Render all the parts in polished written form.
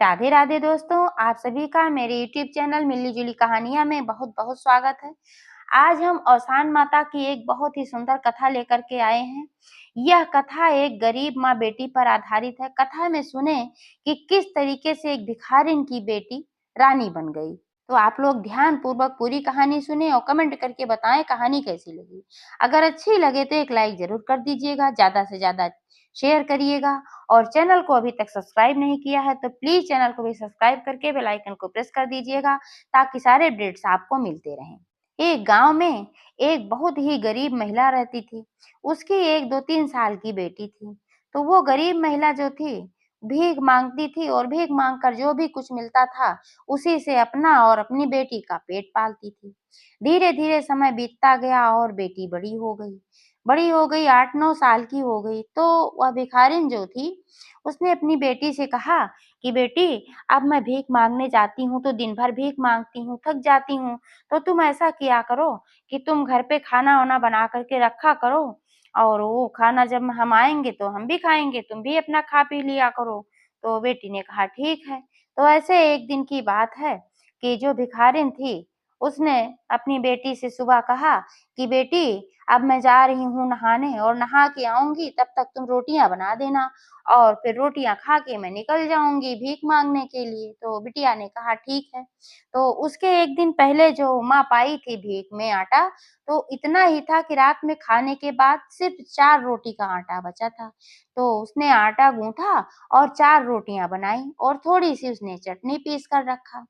राधे राधे दोस्तों, आप सभी का मेरे यूट्यूब चैनल मिली जुली कहानियां में बहुत बहुत स्वागत है। आज हम औसान माता की एक बहुत ही सुंदर कथा लेकर के आए हैं। यह कथा एक गरीब माँ बेटी पर आधारित है। कथा में सुने कि किस तरीके से एक भिखारिन की बेटी रानी बन गई। तो आप लोग ध्यान पूर्वक पूरी कहानी सुने और कमेंट करके बताएं कहानी कैसी लगी। अगर अच्छी लगे तो एक लाइक जरूर कर दीजिएगा, ज्यादा से ज्यादा शेयर करिएगा और चैनल को अभी तक सब्सक्राइब नहीं किया है तो प्लीज चैनल को भी सब्सक्राइब करके बेल आइकन को प्रेस कर दीजिएगा ताकि सारे अपडेट्स आपको मिलते रहें। एक गांव में एक बहुत ही गरीब महिला रहती थी। उसकी एक 2-3 साल की बेटी थी। तो वो गरीब महिला जो थी भीख मांगती थी और भीख मांगकर जो भी कुछ मिलता था उसी से अपना और अपनी बेटी का पेट पालती थी। धीरे धीरे समय बीतता गया और बेटी बड़ी हो गई 8-9 साल की हो गई। तो वह भिखारिन जो थी उसने अपनी बेटी से कहा कि बेटी, अब मैं भीख मांगने जाती हूँ तो दिन भर भीख मांगती हूँ, थक जाती हूँ। तो तुम ऐसा किया करो कि तुम घर पे खाना वाना बना करके रखा करो और वो खाना जब हम आएंगे तो हम भी खाएंगे, तुम भी अपना खा पी लिया करो। तो बेटी ने कहा ठीक है। तो ऐसे एक दिन की बात है कि जो भिखारिन थी उसने अपनी बेटी से सुबह कहा कि बेटी, अब मैं जा रही हूँ नहाने और नहा के आऊंगी, तब तक तुम रोटियां बना देना और फिर रोटियां खा के मैं निकल जाऊंगी भीख मांगने के लिए। तो बिटिया ने कहा ठीक है। तो उसके एक दिन पहले जो माँ पाई थी भीख में आटा, तो इतना ही था कि रात में खाने के बाद सिर्फ 4 रोटी का आटा बचा था। तो उसने आटा गूंथा और 4 रोटियां बनाई और थोड़ी सी उसने चटनी पीस कर रखा।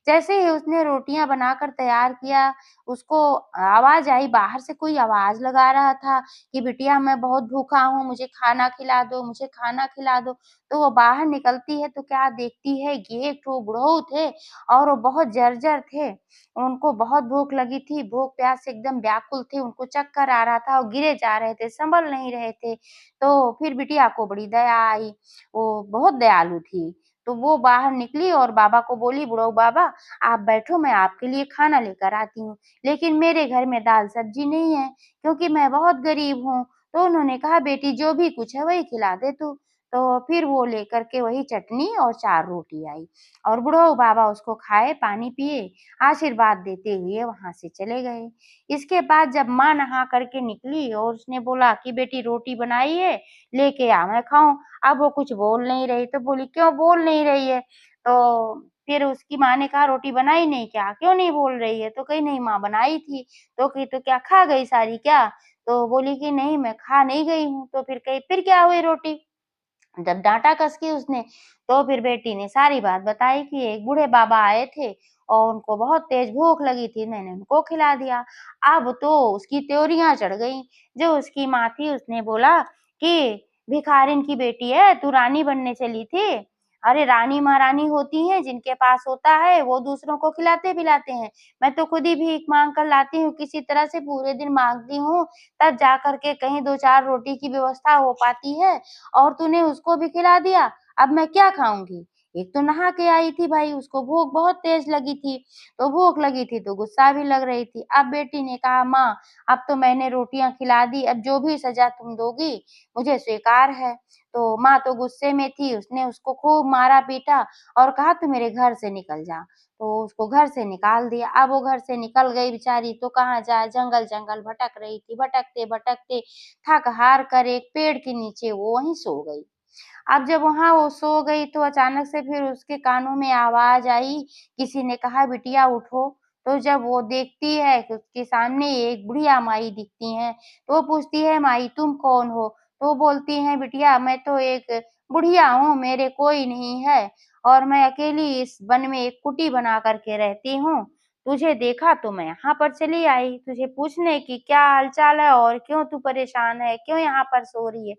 जैसे ही उसने रोटियां बनाकर तैयार किया, उसको आवाज आई, बाहर से कोई आवाज लगा रहा था कि बिटिया मैं बहुत भूखा हूँ, मुझे खाना खिला दो, मुझे खाना खिला दो। तो वो बाहर निकलती है तो क्या देखती है कि एक ठो बुढ़ऊ थे और वो बहुत जर्जर थे। उनको बहुत भूख लगी थी, भूख प्यास से एकदम व्याकुल थे, उनको चक्कर आ रहा था और गिरे जा रहे थे, संभल नहीं रहे थे। तो फिर बिटिया को बड़ी दया आई, वो बहुत दयालु थी। तो वो बाहर निकली और बाबा को बोली, बुढ़ऊ बाबा आप बैठो, मैं आपके लिए खाना लेकर आती हूँ। लेकिन मेरे घर में दाल सब्जी नहीं है क्योंकि मैं बहुत गरीब हूँ। तो उन्होंने कहा बेटी जो भी कुछ है वही खिला दे तू। तो फिर वो लेकर के वही चटनी और 4 रोटी आई और बुढ़ऊ बाबा उसको खाए, पानी पिए, आशीर्वाद देते हुए वहां से चले गए। इसके बाद जब माँ नहा करके निकली और उसने बोला कि बेटी रोटी बनाई है, लेके आ मैं खाऊं। अब वो कुछ बोल नहीं रही तो बोली क्यों बोल नहीं रही है। तो फिर उसकी माँ ने कहा रोटी बनाई नहीं क्या, क्यों नहीं बोल रही है। तो कही नहीं माँ बनाई थी। तो कही तो क्या खा गई सारी क्या। तो बोली कि नहीं मैं खा नहीं गई हूँ। तो फिर कही फिर क्या हुई रोटी। जब डांटा कस के उसने तो फिर बेटी ने सारी बात बताई कि एक बूढ़े बाबा आए थे और उनको बहुत तेज भूख लगी थी, मैंने उनको खिला दिया। अब तो उसकी त्योरियां चढ़ गई। जो उसकी माँ थी उसने बोला कि भिखारिन की बेटी है, तू रानी बनने चली थी। अरे रानी महारानी होती हैं, जिनके पास होता है वो दूसरों को खिलाते पिलाते हैं। मैं तो खुद ही भीख मांग कर लाती हूँ, किसी तरह से पूरे दिन मांगती हूँ, तब जा करके कहीं 2-4 रोटी की व्यवस्था हो पाती है और तूने उसको भी खिला दिया। अब मैं क्या खाऊंगी। एक तो नहा के आई थी भाई, उसको भूख बहुत तेज लगी थी। तो भूख लगी थी तो गुस्सा भी लग रही थी। अब बेटी ने कहा माँ, अब तो मैंने रोटियां खिला दी, अब जो भी सजा तुम दोगी मुझे स्वीकार है। तो माँ तो गुस्से में थी, उसने उसको खूब मारा पीटा और कहा तू मेरे घर से निकल जा। तो उसको घर से निकाल दिया। अब वो घर से निकल गई बेचारी तो कहाँ जाए, जंगल जंगल भटक रही थी। भटकते भटकते थक हार कर एक पेड़ के नीचे वो वहीं सो गई। अब जब वहां वो सो गई तो अचानक से फिर उसके कानों में आवाज आई, किसी ने कहा बिटिया उठो। तो जब वो देखती है कि उसके सामने एक बुढ़िया माई दिखती हैं, तो वो पूछती है माई तुम कौन हो। तो वो बोलती हैं बिटिया मैं तो एक बुढ़िया हूँ, मेरे कोई नहीं है और मैं अकेली इस वन में एक कुटी बना करके रहती हूँ। तुझे देखा तो मैं यहाँ पर चली आई तुझे पूछने की क्या हालचाल है और क्यों तू परेशान है, क्यों यहाँ पर सो रही है।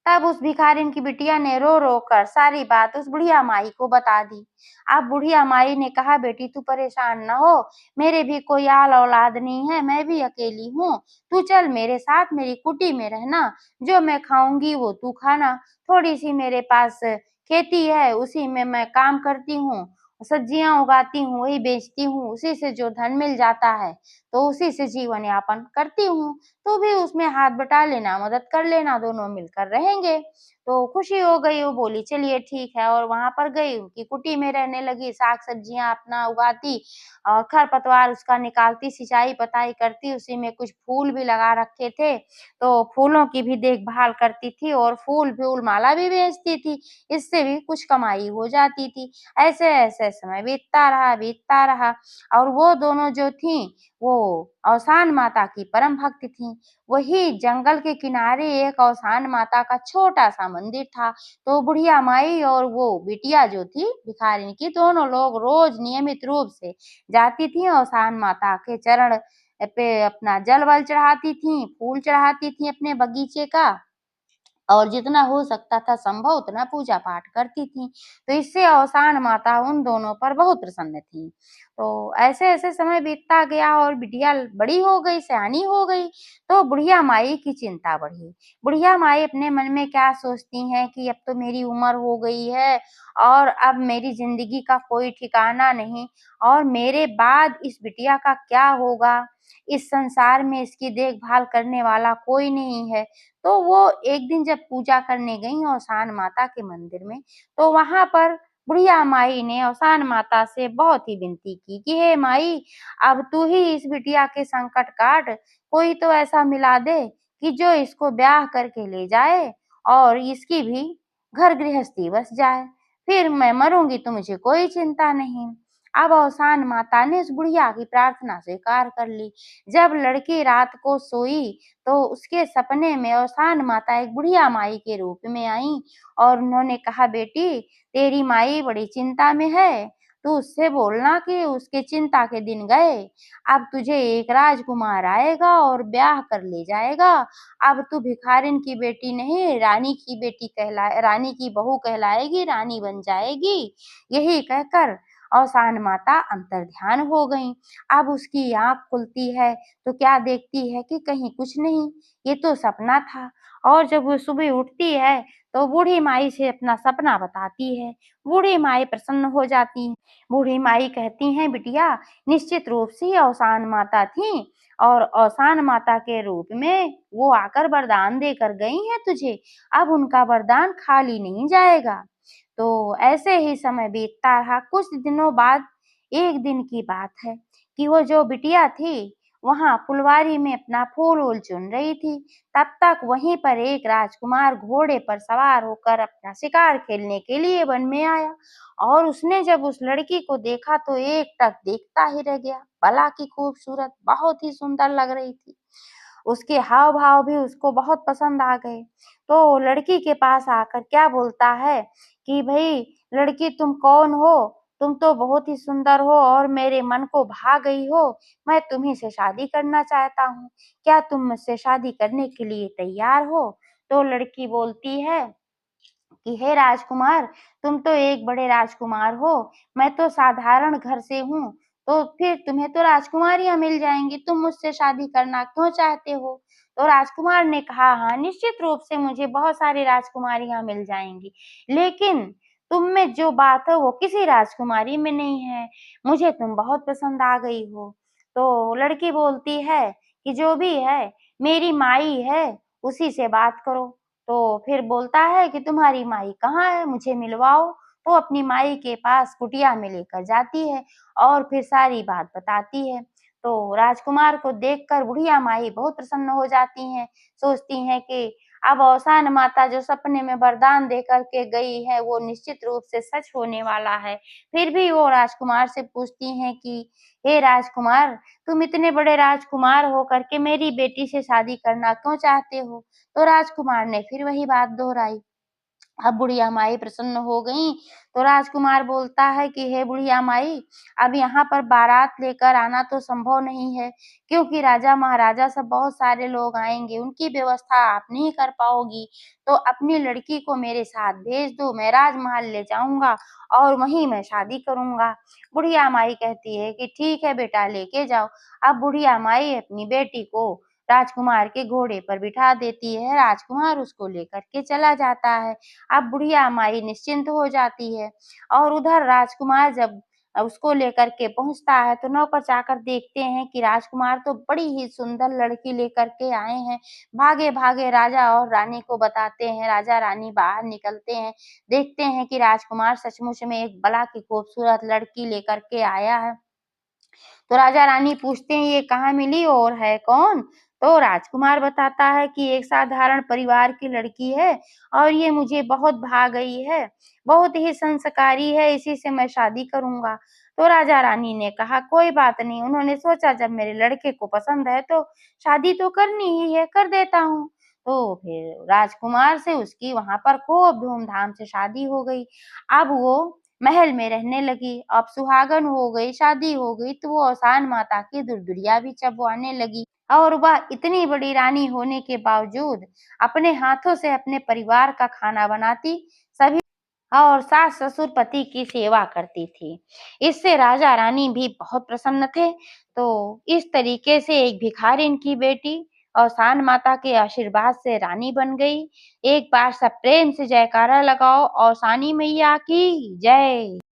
तब उस भिखारिन की बिटिया ने रो रो कर सारी बात उस बुढ़िया माई को बता दी। अब बुढ़िया माई ने कहा बेटी तू परेशान न हो, मेरे भी कोई आल औलाद नहीं है, मैं भी अकेली हूँ। तू चल मेरे साथ मेरी कुटी में रहना, जो मैं खाऊंगी वो तू खाना। थोड़ी सी मेरे पास खेती है, उसी में मैं काम करती हूँ, सब्जियां उगाती हूँ, वही बेचती हूँ, उसी से जो धन मिल जाता है तो उसी से जीवन यापन करती हूँ। तू भी उसमें हाथ बटा लेना, मदद कर लेना, दोनों मिलकर रहेंगे। तो खुशी हो गई, वो बोली चलिए ठीक है और वहाँ पर गई, उनकी कुटी में रहने लगी, साग-सब्जियाँ अपना उगाती और खरपतवार उसका निकालती, सिंचाई-पताई करती, उसी में कुछ फूल भी लगा रखे थे, तो फूलों की भी देखभाल करती थी और फूल माला भी बेचती थी, इससे भी कुछ कमाई हो जाती थी। ऐसे-ऐसे समय बीतता रहा और वो दोनों जो थीं, वो औसान माता की परम भक्त थीं। वही जंगल के किनारे एक औसान माता का छोटा-सा मंदिर था, तो बुढ़िया माई और वो बिटिया जो थी भिखारिन की, दोनों लोग रोज़ नियमित रूप से जाती थीं औसान माता के चरण पे अपना जल-वल चढ़ाती थीं, फूल चढ़ाती थीं अपने बगीचे का और जितना हो सकता था संभव उतना पूजा-पाठ करती थीं। तो इससे औसान माता उन दोनों पर बहुत प्रसन्न थीं। तो ऐसे-ऐसे समय बीतता गया और बिटिया बड़ी हो गई, सयानी हो गई, तो बुढ़िया माई की चिंता बढ़ी। बुढ़िया माई अपने मन में क्या सोचती हैं कि अब तो मेरी उम्र हो गई है और अब मेरी ज़िंदगी का कोई ठिकाना नहीं और मेरे बाद इस बिटिया का क्या होगा? इस संसार में इसकी देखभाल करने वाला कोई नहीं है। तो वो एक दिन जब पूजा करने गईं औसान माता के मंदिर में, तो वहाँ पर बुढ़िया माई ने औसान माता से बहुत ही विनती की कि हे माई, अब तू ही इस बिटिया के संकट काट, कोई तो ऐसा मिला दे कि जो इसको ब्याह करके ले जाए और इसकी भी घर गृहस्थी बस जाए। फिर मैं मरूँगी तो मुझे कोई चिंता नहीं। अब औसान माता ने उस बुढ़िया की प्रार्थना स्वीकार कर ली। जब लड़की रात को सोई तो उसके सपने में औसान माता एक बुढ़िया माई के रूप में आईं और उन्होंने कहा, बेटी तेरी माई बड़ी चिंता में है, तू उससे बोलना कि उसके चिंता के दिन गए, अब तुझे एक राजकुमार आएगा और ब्याह कर ले जाएगा, अब तू भिखारिन की बेटी नहीं रानी की बहू कहलाएगी, रानी बन जाएगी। यही कहकर औसान माता अंतर्ध्यान हो गईं। अब उसकी आँख खुलती है तो क्या देखती है कि कहीं कुछ नहीं, ये तो सपना था और जब वो सुबह उठती है, तो बूढ़ी माई से अपना सपना बताती है। बूढ़ी माई प्रसन्न हो जाती हैं। बूढ़ी माई कहती हैं, बिटिया निश्चित रूप से ये औसान माता थीं और औसान माता के रूप में वो आकर वरदान देकर गई हैं तुझे, अब उनका वरदान खाली नहीं जाएगा। तो ऐसे ही समय बीतता रहा। कुछ दिनों बाद एक दिन की बात है कि वो जो बिटिया थी, वहाँ फुलवारी में अपना फूल-वूल चुन रही थी। तब तक वहीं पर एक राजकुमार घोड़े पर सवार होकर अपना शिकार खेलने के लिए वन में आया और उसने जब उस लड़की को देखा तो एकटक देखता ही रह गया। भला की खूबसूरत, बहुत ही सुंदर लग रही थी। उसके हाव-भाव भी उसको बहुत पसंद आ गए। तो लड़की के पास आकर क्या बोलता है कि भई लड़की तुम कौन हो? तुम तो बहुत ही सुंदर हो और मेरे मन को भा गई हो। मैं तुम्हीं से शादी करना चाहता हूँ। क्या तुम मुझसे शादी करने के लिए तैयार हो? तो लड़की बोलती है कि हे राजकुमार, तुम तो एक बड़े राजकुमार हो, मैं तो साधारण घर से हूँ, तो फिर तुम्हें तो राजकुमारियाँ मिल जाएँगी, तुम मुझसे शादी करना क्यों चाहते हो? तो राजकुमार ने कहा, हाँ, निश्चित रूप से मुझे बहुत सारी राजकुमारियाँ मिल जाएँगी, लेकिन तुम में जो बात है वो किसी राजकुमारी में नहीं है, मुझे तुम बहुत पसंद आ गई हो। तो लड़की बोलती है कि जो भी है, मेरी माई है, उसी से बात करो। तो फिर बोलता है कि तुम्हारी माई कहाँ है? मुझे मिलवाओ। तो अपनी माई के पास कुटिया में लेकर जाती है और फिर सारी बात बताती है। तो राजकुमार को देखकर बुढ़िया माई बहुत प्रसन्न हो जाती हैं, सोचती हैं कि अब औसान माता जो सपने में वरदान दे कर के गई है, वो निश्चित रूप से सच होने वाला है। फिर भी वो राजकुमार से पूछती हैं कि, हे राजकुमार, तुम इतने बड़े राजकुमार हो कर के मेरी बेटी से शादी करना क्यों चाहते हो? तो राजकुमार ने फिर वही बात दोहराई। अब बुढ़िया माई प्रसन्न हो गईं, तो राजकुमार बोलता है कि हे बुढ़िया माई, अब यहाँ पर बारात लेकर आना तो संभव नहीं है, क्योंकि राजा-महाराजा सब बहुत सारे लोग आएँगे, उनकी व्यवस्था आप नहीं कर पाओगी, तो अपनी लड़की को मेरे साथ भेज दो, मैं राजमहल ले जाऊँगा और वहीं मैं शादी करूँगा। बुढ़िया माई कहती है कि ठीक है बेटा लेके जाओ। अब बुढ़िया माई अपनी बेटी को राजकुमार के घोड़े पर बिठा देती है, राजकुमार उसको लेकर के चला जाता है। अब बुढ़िया माई निश्चिंत हो जाती है और उधर राजकुमार जब उसको लेकर के पहुँचता है तो नौकर-चाकर देखते हैं कि राजकुमार तो बड़ी ही सुंदर लड़की लेकर के आए हैं। भागे-भागे राजा और रानी को बताते हैं, राजा-रानी बाहर निकलते हैं, देखते हैं कि राजकुमार सचमुच में एक बड़ा की खूबसूरत लड़की लेकर के आया है। तो राजा-रानी पूछते हैं ये कहाँ मिली और है कौन? तो राजकुमार बताता है कि एक साधारण परिवार की लड़की है और ये मुझे बहुत भा गई है, बहुत ही संस्कारी है, इसी से मैं शादी करूँगा। तो राजा-रानी ने कहा कोई बात नहीं, उन्होंने सोचा जब मेरे लड़के को पसंद है तो शादी तो करनी ही है, कर देता हूँ। तो फिर राजकुमार से उसकी वहाँ पर खूब धूम-धाम से शादी हो गई। अब वो महल में रहने लगी, अब सुहागन हो गई, शादी हो गई तो वो औसान माता की दुल्हनिया भी चबवाने लगी और वह इतनी बड़ी रानी होने के बावजूद अपने हाथों से अपने परिवार का खाना बनाती, सभी और सास-ससुर पति की सेवा करती थी। इससे राजा-रानी भी बहुत प्रसन्न थे। तो इस तरीके से एक भिखारिन की बेटी औसान माता के आशीर्वाद से रानी बन गई। एक बार सब प्रेम से जयकारा लगाओ औसानी मैया की जय।